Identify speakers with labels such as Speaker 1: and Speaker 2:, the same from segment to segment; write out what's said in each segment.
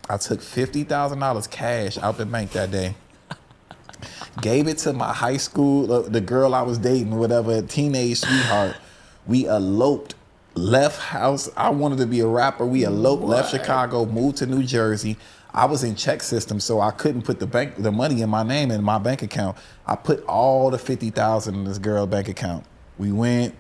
Speaker 1: I took $50,000 cash out the bank that day. Gave it to my high school, the girl I was dating, whatever, teenage sweetheart. We eloped, left house. I wanted to be a rapper. We eloped, left Chicago, moved to New Jersey. I was in check system, so I couldn't put the money in my name in my bank account. I put all the $50,000 in this girl's bank account. We went,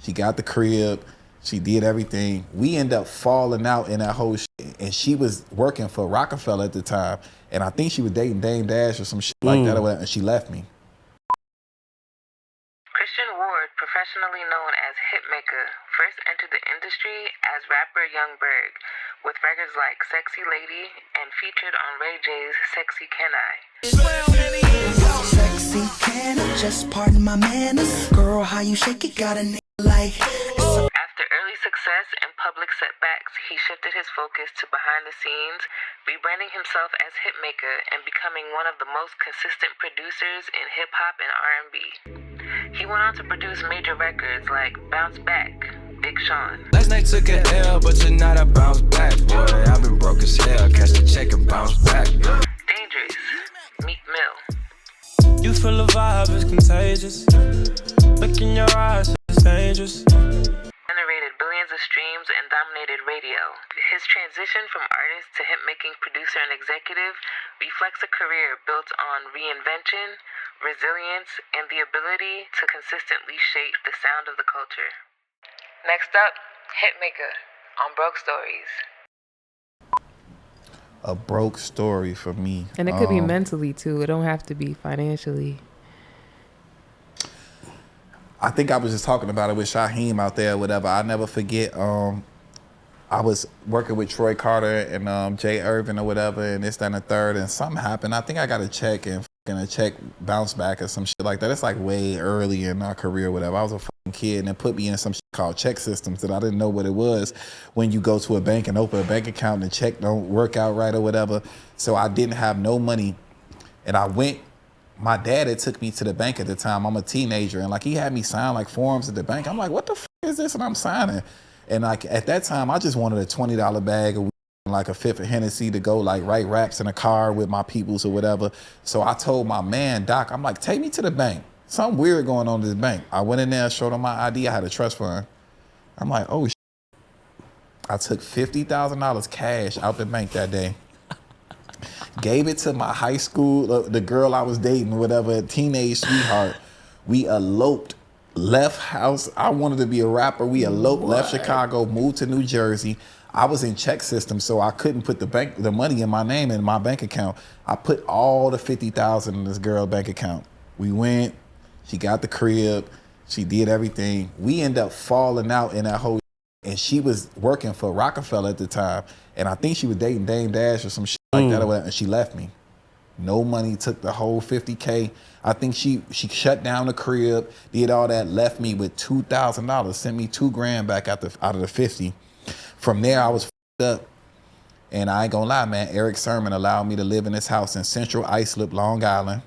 Speaker 1: she got the crib, she did everything. We ended up falling out in that whole shit, and she was working for Rockefeller at the time, and I think she was dating Dame Dash or some shit like that, or whatever, and she left me.
Speaker 2: Christian Ward, professionally known as Hitmaka, first entered the industry as rapper Young Berg, with records like Sexy Lady and featured on Ray J's Sexy Can I.
Speaker 3: Sexy can I, just pardon my manners. Girl, how you shake it, got a nigga like.
Speaker 2: After early success and public setbacks, he shifted his focus to behind the scenes, rebranding himself as Hitmaka and becoming one of the most consistent producers in hip-hop and R&B. He went on to produce major records like Bounce Back, Big Sean.
Speaker 4: Last night took an L, but tonight I bounce back, boy. I've been broke as hell, catch the check and bounce back.
Speaker 2: Dangerous, Meek Mill.
Speaker 5: You feel the vibe is contagious. Look in your eyes, it's dangerous.
Speaker 2: Generated billions of streams and dominated radio. His transition from artist to hit-making producer and executive reflects a career built on reinvention, resilience, and the ability to consistently shape the sound of the culture. Next up, Hitmaka on Broke Stories.
Speaker 1: A broke story for me.
Speaker 6: And it could be mentally too. It don't have to be financially.
Speaker 1: I think I was just talking about it with Shaheem out there, whatever. I never forget. I was working with Troy Carter and Jay Irvin or whatever, and this, that, and the third, and something happened. I think I got a check and a check bounce back or some shit like that. It's like way early in our career, whatever. I was a fucking kid, and it put me in some shit called check systems that I didn't know what it was. When you go to a bank and open a bank account and the check don't work out right or whatever. So I didn't have no money, and I went. My dad had took me to the bank at the time. I'm a teenager, and like he had me sign like forms at the bank. I'm like, what the fuck is this? And I'm signing. And like at that time, I just wanted a $20 bag of weed, like a fifth of Hennessy to go like write raps in a car with my peoples or whatever. So I told my man, Doc, I'm like, take me to the bank. Something weird going on in this bank. I went in there, showed him my ID. I had a trust fund. I'm like, oh, shit. I took $50,000 cash out the bank that day. Gave it to my high school, the girl I was dating, whatever, teenage sweetheart. We eloped, left house. I wanted to be a rapper. We eloped, left Chicago, moved to New Jersey. I was in check system, so I couldn't put the money in my name in my bank account. I put all the $50,000 in this girl's bank account. We went, she got the crib, she did everything. We ended up falling out in that whole shit, and she was working for Rockefeller at the time, and I think she was dating Dame Dash or some shit like that, or whatever, and she left me. No money, took the whole $50K. I think she shut down the crib, did all that, left me with $2,000, sent me $2,000 back out of the 50. From there, I was f***ed up. And I ain't gonna lie, man, Eric Sermon allowed me to live in this house in Central Islip, Long Island.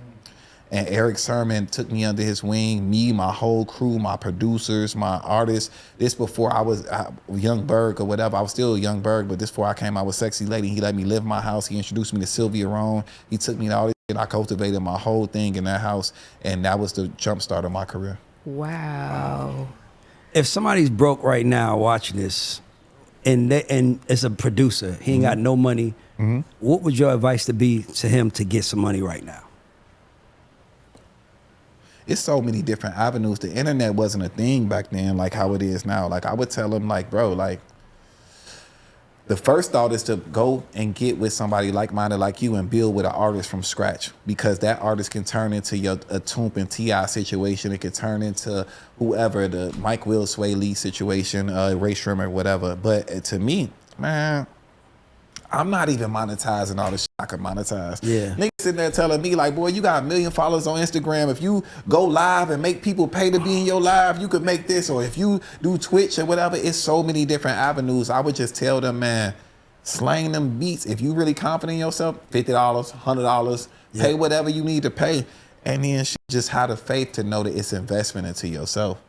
Speaker 1: And Eric Sermon took me under his wing, me, my whole crew, my producers, my artists. This before I was Young Berg or whatever. I was still Young Berg, but this before I came out with Sexy Lady. He let me live in my house. He introduced me to Sylvia Rohn. He took me to all this shit. I cultivated my whole thing in that house. And that was the jump start of my career.
Speaker 6: Wow.
Speaker 7: If somebody's broke right now watching this, and it's a producer, he ain't got no money, what would your advice to be to him to get some money right now?
Speaker 1: It's so many different avenues. The internet wasn't a thing back then like how it is now. Like I would tell him, like, bro, like the first thought is to go and get with somebody like-minded like you and build with an artist from scratch, because that artist can turn into a Toomp and T.I. situation. It could turn into whoever, the Mike Will, Sway Lee situation, Ray Shrimmer, whatever. But to me, man, I'm not even monetizing all the shit I can monetize.
Speaker 7: Yeah.
Speaker 1: Niggas sitting there telling me like, boy, you got 1 million followers on Instagram. If you go live and make people pay to be in your live, you could make this. Or if you do Twitch or whatever, it's so many different avenues. I would just tell them, man, slang them beats. If you really confident in yourself, $50, $100, pay whatever you need to pay. And then just have the faith to know that it's investment into yourself.